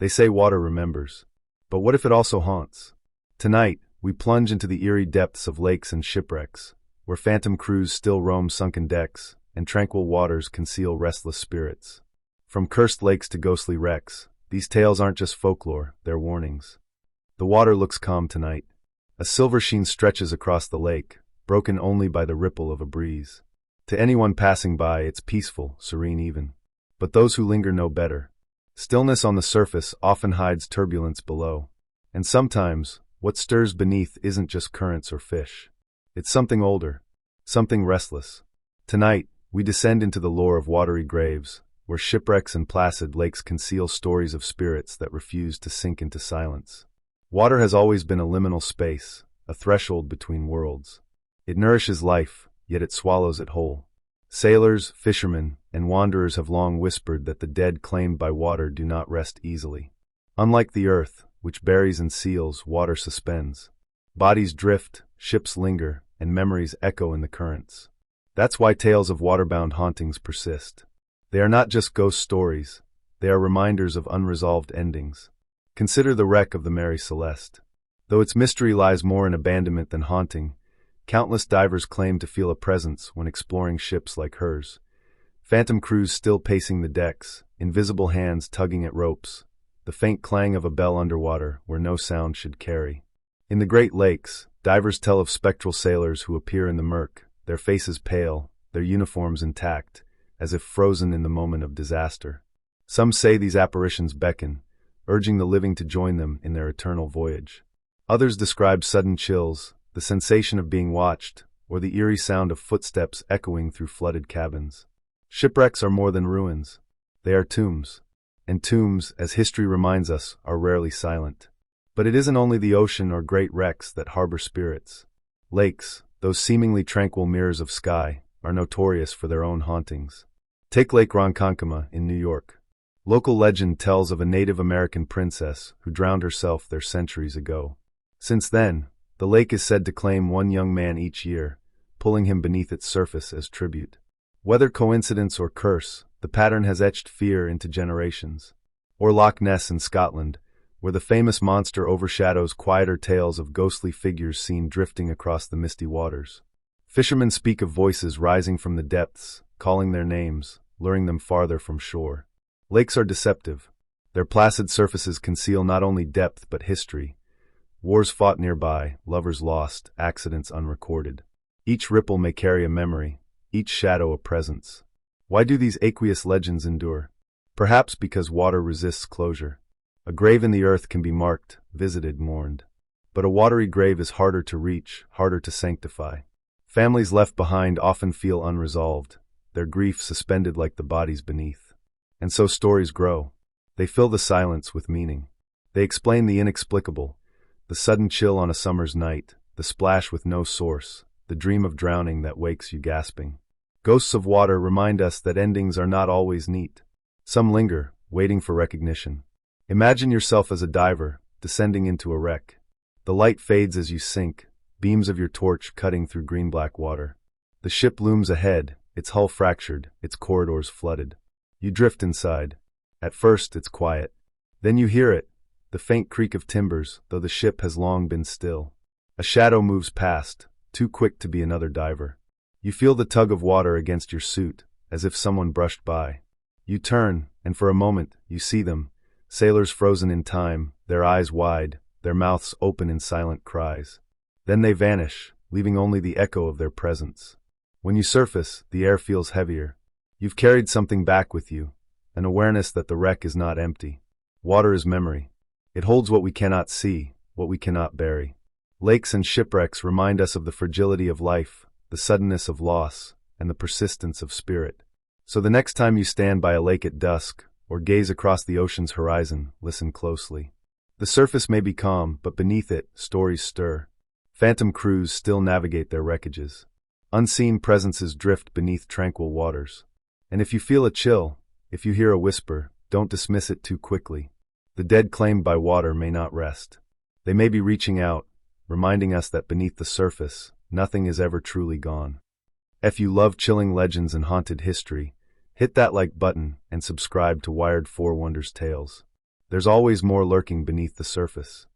They say water remembers. But what if it also haunts? Tonight, we plunge into the eerie depths of lakes and shipwrecks, where phantom crews still roam sunken decks, and tranquil waters conceal restless spirits. From cursed lakes to ghostly wrecks, these tales aren't just folklore, they're warnings. The water looks calm tonight. A silver sheen stretches across the lake, broken only by the ripple of a breeze. To anyone passing by, it's peaceful, serene even. But those who linger know better. Stillness on the surface often hides turbulence below. And sometimes, what stirs beneath isn't just currents or fish. It's something older, something restless. Tonight, we descend into the lore of watery graves, where shipwrecks and placid lakes conceal stories of spirits that refuse to sink into silence. Water has always been a liminal space, a threshold between worlds. It nourishes life, yet it swallows it whole. Sailors, fishermen, and wanderers have long whispered that the dead claimed by water do not rest easily. Unlike the earth, which buries and seals, water suspends. Bodies drift, ships linger, and memories echo in the currents. That's why tales of waterbound hauntings persist. They are not just ghost stories, they are reminders of unresolved endings. Consider the wreck of the Mary Celeste. Though its mystery lies more in abandonment than haunting, countless divers claim to feel a presence when exploring ships like hers. Phantom crews still pacing the decks, invisible hands tugging at ropes, the faint clang of a bell underwater where no sound should carry. In the Great Lakes, divers tell of spectral sailors who appear in the murk, their faces pale, their uniforms intact, as if frozen in the moment of disaster. Some say these apparitions beckon, urging the living to join them in their eternal voyage. Others describe sudden chills, the sensation of being watched, or the eerie sound of footsteps echoing through flooded cabins. Shipwrecks are more than ruins. They are tombs. And tombs, as history reminds us, are rarely silent. But it isn't only the ocean or great wrecks that harbor spirits. Lakes, those seemingly tranquil mirrors of sky, are notorious for their own hauntings. Take Lake Ronkonkoma in New York. Local legend tells of a Native American princess who drowned herself there centuries ago. Since then, the lake is said to claim one young man each year, pulling him beneath its surface as tribute. Whether coincidence or curse, the pattern has etched fear into generations. Or Loch Ness in Scotland, where the famous monster overshadows quieter tales of ghostly figures seen drifting across the misty waters. Fishermen speak of voices rising from the depths, calling their names, luring them farther from shore. Lakes are deceptive. Their placid surfaces conceal not only depth but history. Wars fought nearby, lovers lost, accidents unrecorded. Each ripple may carry a memory, each shadow a presence. Why do these aqueous legends endure? Perhaps because water resists closure. A grave in the earth can be marked, visited, mourned. But a watery grave is harder to reach, harder to sanctify. Families left behind often feel unresolved, their grief suspended like the bodies beneath. And so stories grow. They fill the silence with meaning. They explain the inexplicable, the sudden chill on a summer's night, the splash with no source, the dream of drowning that wakes you gasping. Ghosts of water remind us that endings are not always neat. Some linger, waiting for recognition. Imagine yourself as a diver, descending into a wreck. The light fades as you sink, beams of your torch cutting through green-black water. The ship looms ahead, its hull fractured, its corridors flooded. You drift inside. At first, it's quiet. Then you hear it, the faint creak of timbers, though the ship has long been still. A shadow moves past, too quick to be another diver. You feel the tug of water against your suit, as if someone brushed by. You turn, and for a moment, you see them, sailors frozen in time, their eyes wide, their mouths open in silent cries. Then they vanish, leaving only the echo of their presence. When you surface, the air feels heavier. You've carried something back with you, an awareness that the wreck is not empty. Water is memory. It holds what we cannot see, what we cannot bury. Lakes and shipwrecks remind us of the fragility of life, the suddenness of loss, and the persistence of spirit. So the next time you stand by a lake at dusk, or gaze across the ocean's horizon, listen closely. The surface may be calm, but beneath it, stories stir. Phantom crews still navigate their wreckages. Unseen presences drift beneath tranquil waters. And if you feel a chill, if you hear a whisper, don't dismiss it too quickly. The dead claimed by water may not rest. They may be reaching out, reminding us that beneath the surface, nothing is ever truly gone. If you love chilling legends and haunted history, hit that like button and subscribe to Wired 4 Wonders Tales. there's always more lurking beneath the surface.